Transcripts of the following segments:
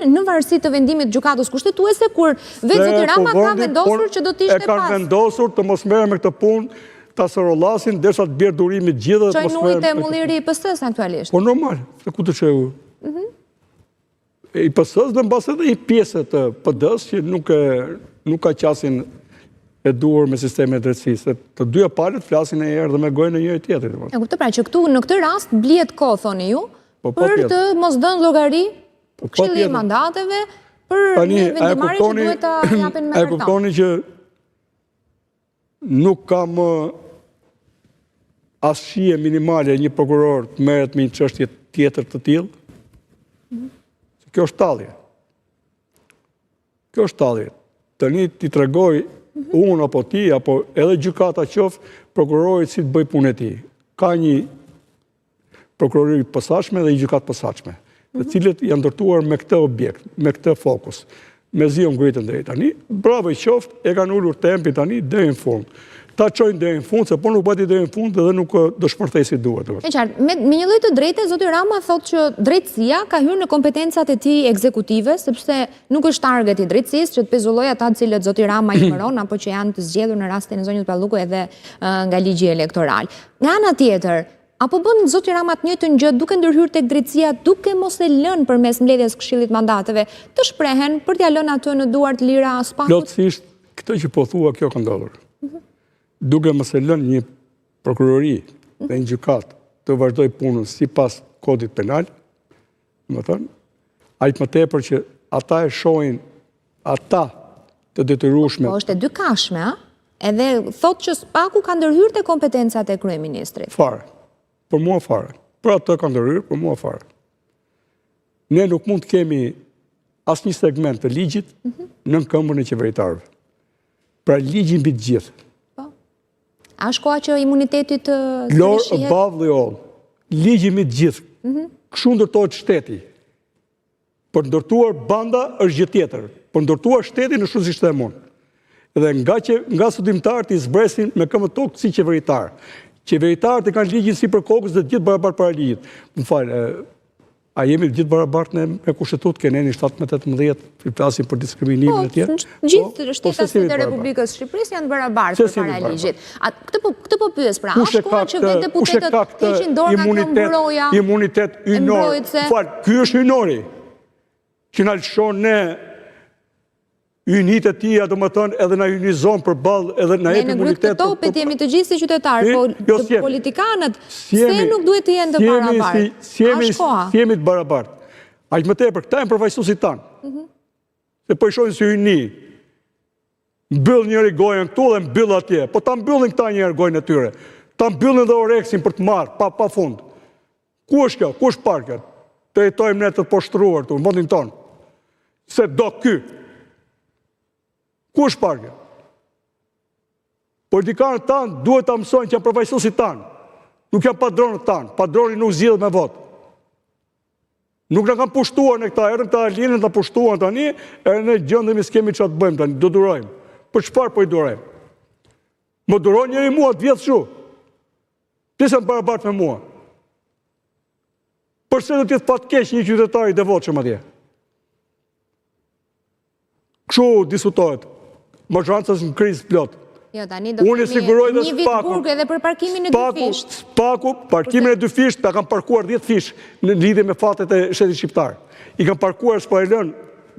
në varësi të vendimit gjykatës kushtetuese, kur vetë zoti Rama ka vendosur që do të ishte pas. E kanë vendosur të mos merren me këtë punë, ta sorollasin derisa të bjerë durimi gjithë dhe mos merren. Çojnë ujë te mulliri i PS-s aktualisht. Po normal, se ku të çojë ujë. I PS-s dhe mbas edhe i pjesë të PD-s që nuk ka qasin e duhur me sistemin e drejtësisë. Të dyja palët flasin e herë dhe me gojën e njëri tjetrit. E kuptoj pra që këtu në këtë rast blihet kohë thoni ju për të mos dhënë llogari Këshilli i mandateve për vendimarrje që duhet ta japin me vërtet. E kuptoni që nuk ka më asgjë minimale një prokuror të merret me një çështje tjetër të tillë. Kjo është tallje. Kjo është tallje. Tani ti tregoj unë apo ti apo edhe gjykata qoftë prokurorit si të bëj punën e tij. Ka një prokurori i posaçme dhe një gjykatë posaçme, të cilët janë ndërtuar me këtë objekt, me këtë fokus. Mezi u ngritën drejt tani, bravo i qoftë, e kanë ulur tempin tani deri në fund. Ta çojnë deri në fund, se po nuk bëti deri në fund dhe nuk do shpërthej si duhet. E qartë, me një lloj të drejtë, zoti Rama thotë që drejtësia ka hyrë në kompetencat e tij ekzekutive, sepse nuk është target i drejtësisë që të pezullojë ata të cilët zoti Rama i mëron apo që janë të zgjedhur në rastin e zonjës Palluku edhe nga ligji elektoral. Nga ana tjetër, apo bën zoti Rama të njëjtën gjë duke ndërhyrë tek drejtësia, duke mos e lënë përmes mbledhjes këshillit mandateve të shprehen për t'ia lënë atë në duar të lira spakut? Plotësisht këtë që po thua kjo ka ndodhur. Duke mos e lënë një prokurori dhe një gjykatë të vazhdoj punën sipas kodit penal, domethënë, aq më tepër që ata e shohin ata të detyrueshme. Po është e dykashme, a? Edhe thotë që spaku ka ndërhyrë te kompetencat e kryeministrit. Fare. Për mua fare. Për atë ka ndërhyrë, për mua fare. Ne nuk mund të kemi asnjë segment të ligjit në këmbën e qeveritarëve. Pra ligji mbi të gjithë. Po. A është koha që imuniteti të Law above the all. Ligji mbi të gjithë. Kështu ndërtohet shteti. Për ndërtuar banda është gjë tjetër. Për ndërtuar shtetin është kështu siç them unë. Dhe nga studimtarët i zbresin me këmbë tokë si qeveritar. Qeveritarët e kanë ligjin si për kokës dhe gjithë barabartë para ligjit. Më falë, a jemi gjithë barabartë me kushtetutë kene një 17-18, flasim për diskriminimin e tjerë? Gjithë shtetat e Republikës Shqipërisë janë barabartë para ligjit. Këtë po pyes pra, është koha që vetë deputetët heqin dorë nga kjo mbroja? Imunitet ynor. Falë, ky është ynori që na lëshon ne unitet tia, do më thënë, edhe na unizon për balë, edhe na jep imunitet. Ne në grupë të topit jemi të gjithë si qytetarë, po politikanët, se nuk duhet të jenë të barabartë? Si jemi të barabartë. Aq më tepër, këta janë përfaqësuesit tanë. Se po i shohin si uni. Mbyll njëri gojën këtu dhe mbyll atje. Po ta mbyllin këta njëherë gojën e tyre. Ta mbyllin dhe oreksin për të marrë, pa fund. Ku është kjo? Ku është parkja? Të jetojmë ne të poshtruar të në vendin tonë. Se do ky. Ku është parkja? Politikanët tanë duhet të mësojnë që janë përfaqësuesit tanë. Nuk janë padronët tanë. Padroni nuk zgjidhet me votë. Nuk na kanë pushtuar në këta, erën të alienët na pushtuan tani, erën ne gjendemi s'kemi çfarë të bëjmë tani, do durojmë. Për çfarë po i durojmë? Më duron njëri mua të vjetë shu. Ti se barabartë me mua. Përse do të jetë fatkeq një qytetar i devotshëm atje? Kështu diskutohet. Mazhrancës në krizë plot. Jo, tani do të kemi një vit burg edhe për parkimin e dy fisht. Spaku, parkimin e dy fisht, ta kanë parkuar 10 fish në lidhje me fatet e shtetit shqiptar. I kanë parkuar s'po e lënë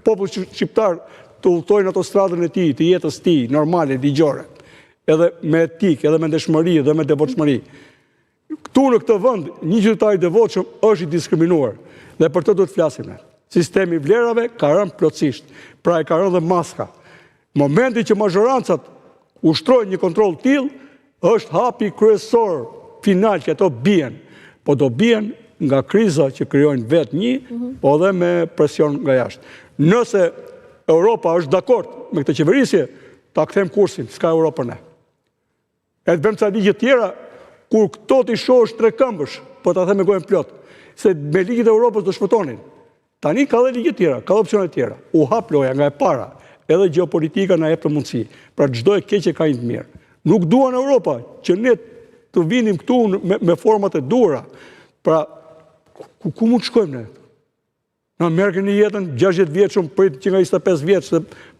popull shqiptar të udhtojnë autostradën e tij, të jetës tij, normale, ligjore. Edhe me etikë, edhe me ndeshmëri, edhe me devotshmëri. Këtu në këtë vend, një qytetar i devotshëm është i diskriminuar dhe për të duhet flasim ne. Sistemi i vlerave ka rënë plotësisht, pra e ka rënë dhe maska. Momenti që mazhorancat ushtrojnë një kontroll tillë, është hapi kryesor final që ato bien, po do bien nga kriza që krijojnë vetë një, po edhe me presion nga jashtë. Nëse Europa është dakord me këtë qeverisje, ta kthejmë kursin, s'ka Europë për ne. E të bëjmë ca ligje tjera, kur këto t'i shohësh tre këmbësh, po ta them me gojën plot, se me ligjet e Europës do shpëtonin. Tani ka dhe ligje tjera, ka dhe opsione tjera. U hap loja nga e para, edhe geopolitika na jep të mundësi. Pra çdo e keq e ka një të mirë. Nuk duan Europa që ne të vinim këtu me format e duhura. Pra ku mund të shkojmë ne? Na merë këni jetën 60 vjeç, shumë prit që nga 25 vjeç, se